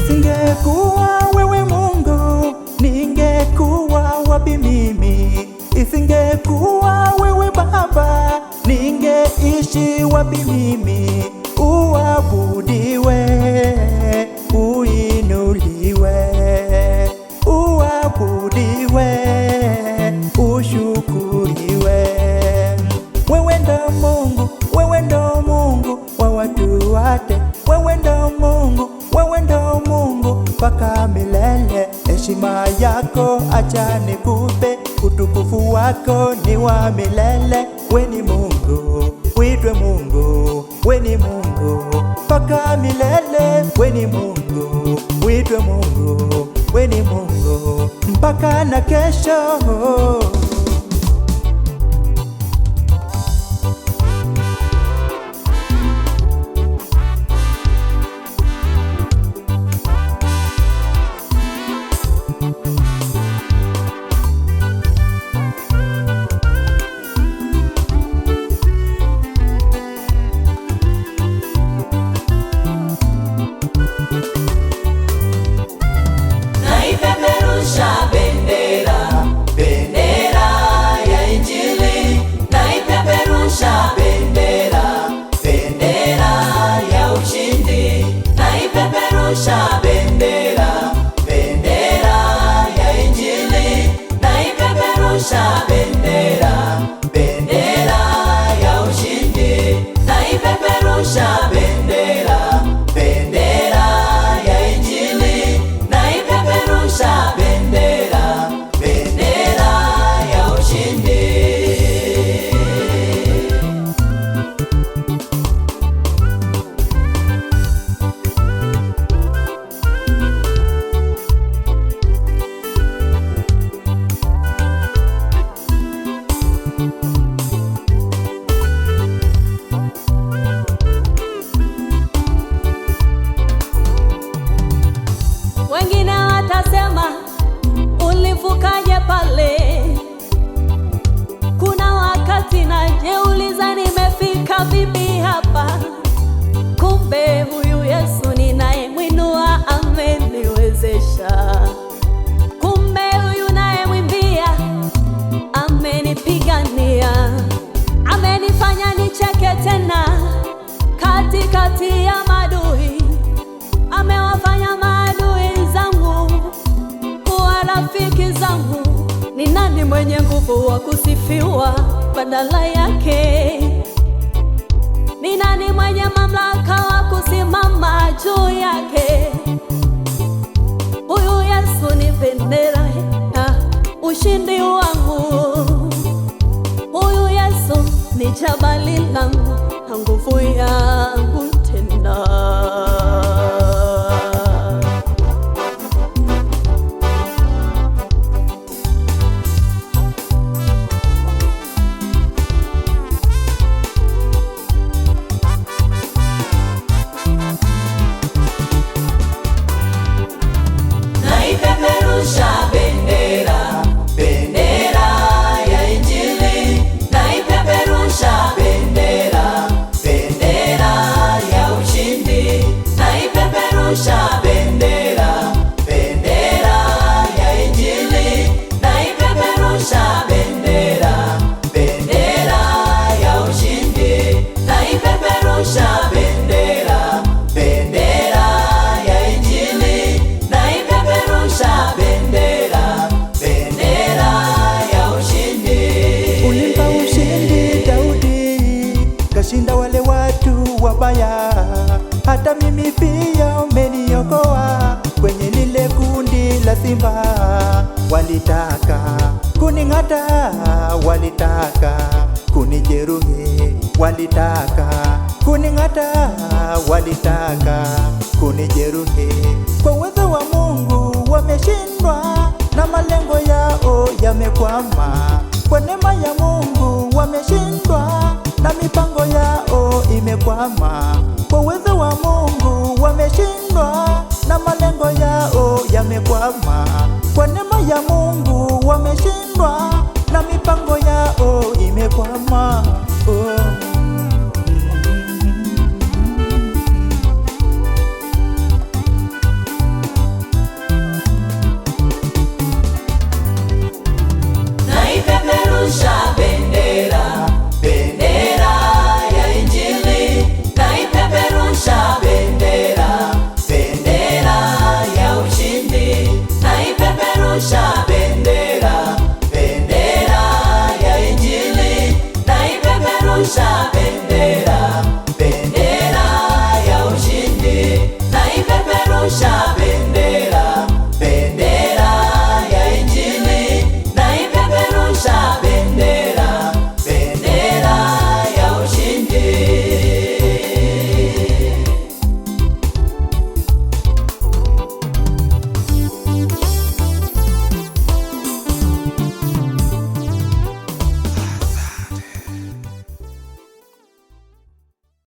Isingekuwa wewe Mungu, ningekuwa wapi mimi? Isingekuwa wewe Baba, ningeishi wapi mimi? Uabudiwe, uinuliwe, uabudiwe, ushukuriwe. Wewe ndo Mungu, wewe ndo Mungu wa watu wote. Wewe ndo Mungu, wewe ndo Mungu mpaka milele. Heshima yako acha nikupe, utukufu wako ni wa milele. We ni Mungu, uitwe Mungu, we ni Mungu mpaka milele. We ni Mungu, uitwe Mungu, we ni Mungu mpaka na kesho. Wengine watasema ulivukaje pale? Kuna wakati najiuliza nimefika vipi hapa? Kumbe huyu Yesu ninayemwinua ameniwezesha. Kumbe huyu nayemwimbia amenipigania, amenifanya nicheke tena katikati ya maadui, amewafanya maadui zangu kuwa rafiki zangu. Ni nani mwenye nguvu wa kusifiwa badala yake? Ni nani mwenye mamlaka wa kusimama juu yake? Huyu Yesu ni bendera ya ushindi wangu. Huyu Yesu ni jabali langu na nguvu yangu tena. Kashinda wale watu wabaya, hata mimi pia umeniokoa. Kwenye lile kundi la simba walitaka kuning'ata, walitaka kunijeruhi, walitaka kuning'ata, walitaka kunijeruhi. Kwa uwezo wa Mungu wameshindwa na malengo yao yamekwama. Kwa neema ya Mungu wameshindwa na mipango yao imekwama. Kwa uwezo wa Mungu wameshindwa na malengo yao yamekwama. Kwa neema ya Mungu wameshindwa na mipango yao imekwama. Nyosha